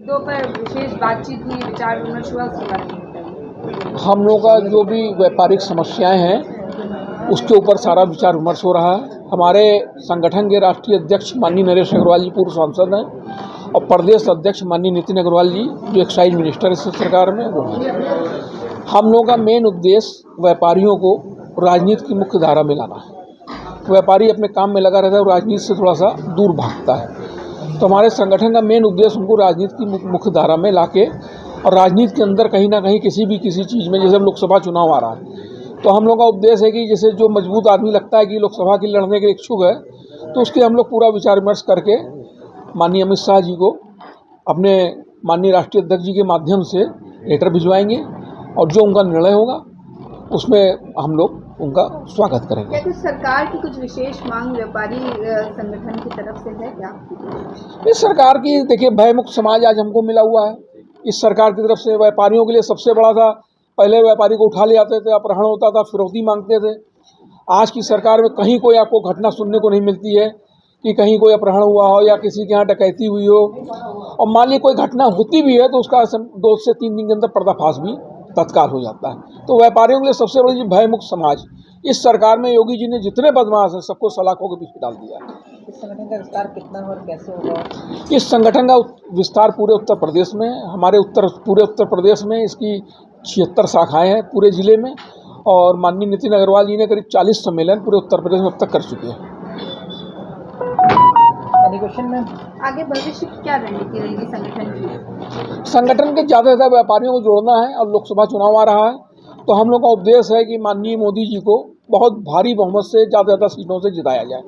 दोपहर विशेष बातचीत हुई, विचार विमर्श हुआ, उसके बारे में बताइए। हम लोग का जो भी व्यापारिक समस्याएं हैं उसके ऊपर सारा विचार विमर्श हो रहा है। हमारे संगठन के राष्ट्रीय अध्यक्ष माननीय नरेश अग्रवाल जी पूर्व सांसद हैं और प्रदेश अध्यक्ष माननीय नितिन अग्रवाल जी जो एक्साइज मिनिस्टर इस सरकार में वो हैं। हम लोगों का मेन उद्देश्य व्यापारियों को राजनीति की मुख्य धारा में लाना है। व्यापारी अपने काम में लगा रहता है और राजनीति से थोड़ा सा दूर भागता है, तो हमारे संगठन का मेन उद्देश्य उनको राजनीति की मुख्य धारा में लाके और राजनीति के अंदर कहीं ना कहीं किसी चीज़ में, जैसे लोकसभा चुनाव आ रहा है तो हम लोग का उद्देश्य है कि जैसे जो मजबूत आदमी लगता है कि लोकसभा की लड़ने के इच्छुक है तो उसके हम लोग पूरा विचार विमर्श करके माननीय अमित शाह जी को अपने माननीय राष्ट्रीय अध्यक्ष जी के माध्यम से लेटर भिजवाएंगे और जो उनका निर्णय होगा उसमें हम लोग उनका स्वागत करेंगे। क्या कुछ सरकार की कुछ विशेष मांग व्यापारी संगठन की तरफ से है क्या? इस सरकार की देखिए भयमुक्त समाज आज हमको मिला हुआ है। इस सरकार की तरफ से व्यापारियों के लिए सबसे बड़ा था, पहले व्यापारी को उठा ले जाते थे, अपहरण होता था, फिरौती मांगते थे। आज की सरकार में कहीं कोई आपको घटना सुनने को नहीं मिलती है कि कहीं कोई अपहरण हुआ हो या किसी के यहाँ डकैती हुई हो, और मान ली कोई घटना होती भी है तो उसका 2 से 3 दिन के अंदर पर्दाफाश भी तत्काल हो जाता है। तो व्यापारियों के लिए सबसे बड़ी भयमुक्त समाज इस सरकार में योगी जी ने जितने बदमाश हैं सबको सलाखों के पीछे डाल दिया। इस संगठन का विस्तार कितना और कैसे होगा? इस संगठन का विस्तार पूरे उत्तर प्रदेश में, हमारे पूरे उत्तर प्रदेश में इसकी 76 शाखाएं हैं पूरे जिले में, और माननीय नितिन अग्रवाल जी ने करीब 40 सम्मेलन पूरे उत्तर प्रदेश में अब तक कर चुके हैं। में आगे भविष्य की क्या रणनीति रहेगी संगठन की? संगठन के ज़्यादा से ज़्यादा व्यापारियों को जोड़ना है और लोकसभा चुनाव आ रहा है तो हम लोग का उपदेश है कि माननीय मोदी जी को बहुत भारी बहुमत से ज़्यादा सीटों से जिताया जाए।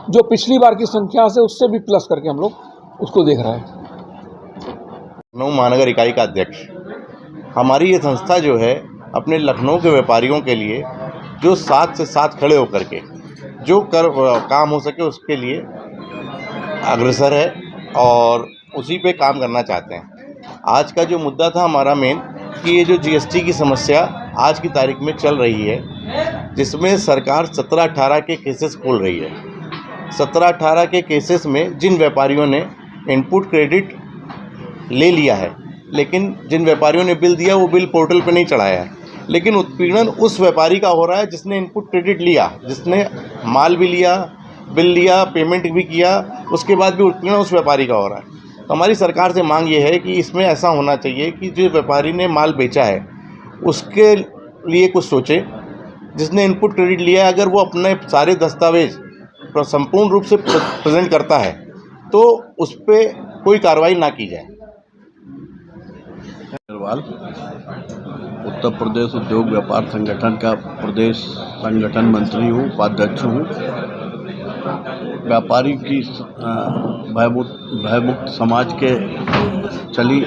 जो पिछली बार की संख्या से उससे भी प्लस करके हम लोग उसको देख रहे हैं। लखनऊ महानगर इकाई का अध्यक्ष, हमारी ये संस्था जो है अपने लखनऊ के व्यापारियों के लिए जो साथ से साथ खड़े होकर के जो काम हो सके उसके लिए अग्रसर है और उसी पे काम करना चाहते हैं। आज का जो मुद्दा था हमारा मेन कि ये जो जीएसटी की समस्या आज की तारीख में चल रही है, जिसमें सरकार 17-18 के केसेस खोल रही है। 17-18 के केसेस में जिन व्यापारियों ने इनपुट क्रेडिट ले लिया है, लेकिन जिन व्यापारियों ने बिल दिया वो बिल पोर्टल पे नहीं चढ़ाया है, लेकिन उत्पीड़न उस व्यापारी का हो रहा है जिसने इनपुट क्रेडिट लिया, जिसने माल भी लिया, बिल लिया, पेमेंट भी किया, उसके बाद भी उत्पीड़न उस व्यापारी का हो रहा है। तो हमारी सरकार से मांग ये है कि इसमें ऐसा होना चाहिए कि जो व्यापारी ने माल बेचा है उसके लिए कुछ सोचे। जिसने इनपुट क्रेडिट लिया है अगर वो अपने सारे दस्तावेज संपूर्ण रूप से प्रेजेंट करता है तो उस पर कोई कार्रवाई ना की जाए। अग्रवाल, उत्तर प्रदेश उद्योग व्यापार संगठन का प्रदेश संगठन मंत्री हूँ, उपाध्यक्ष हूँ। व्यापारी की भयमुक्त समाज के चली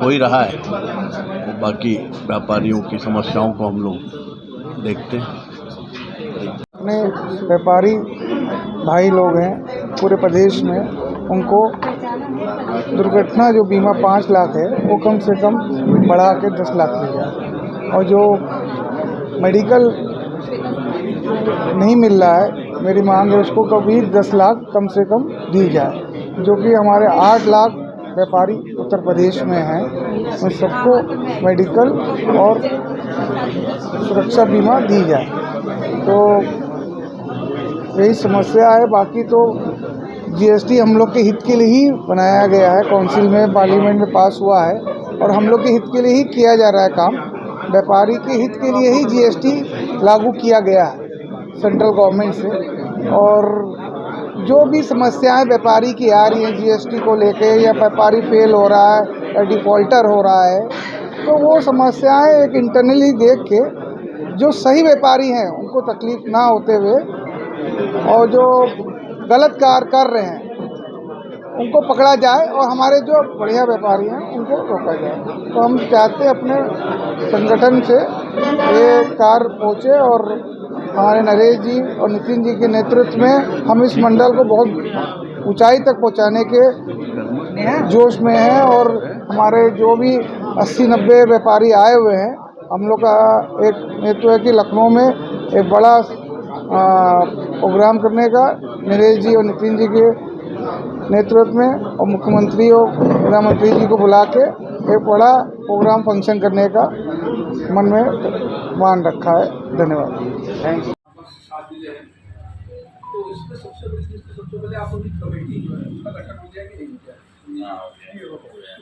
हो ही रहा है, तो बाकी व्यापारियों की समस्याओं को हम लोग देखते हैं। अपने व्यापारी भाई लोग हैं पूरे प्रदेश में, उनको दुर्घटना जो बीमा 5 लाख है वो कम से कम बढ़ा के 10 लाख की जाए, और जो मेडिकल नहीं मिल रहा है, मेरी मांग है उसको कभी 10 लाख कम से कम दी जाए। जो कि हमारे 8 लाख व्यापारी उत्तर प्रदेश में हैं, उन सबको मेडिकल और सुरक्षा बीमा दी जाए। तो यही समस्या है। बाकी तो जीएसटी हम लोग के हित के लिए ही बनाया गया है, काउंसिल में, पार्लियामेंट में पास हुआ है और हम लोग के हित के लिए ही किया जा रहा है काम। व्यापारी के हित के लिए ही जीएसटी लागू किया गया है सेंट्रल गवर्नमेंट से। और जो भी समस्याएं व्यापारी की आ रही हैं जीएसटी को लेके, या व्यापारी फेल हो रहा है या डिफ़ॉल्टर हो रहा है, तो वो समस्याएं एक इंटरनली देख के जो सही व्यापारी हैं उनको तकलीफ ना होते हुए, और जो गलत कार्य कर रहे हैं उनको पकड़ा जाए और हमारे जो बढ़िया व्यापारी हैं उनको रोका जाए। तो हम चाहते हैं अपने संगठन से ये कार्य पहुँचे, और हमारे नरेश जी और नितिन जी के नेतृत्व में हम इस मंडल को बहुत ऊंचाई तक पहुंचाने के जोश में हैं। और हमारे जो भी 80-90 व्यापारी आए हुए हैं, हम लोग का एक हेतु है कि लखनऊ में एक बड़ा प्रोग्राम करने का, नरेश जी और नितिन जी के नेतृत्व में और मुख्यमंत्री और प्रधानमंत्री जी को बुला के एक बड़ा प्रोग्राम फंक्शन करने का मन में मान रखा है। धन्यवाद। तो इसमें सबसे पहले आप अपनी कमेटी जो है उसका गठन हो जाए कि नहीं हो जाए,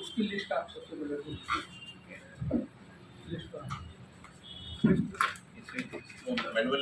उसकी लिस्ट आप सबसे पहले लिस्ट मैनुअल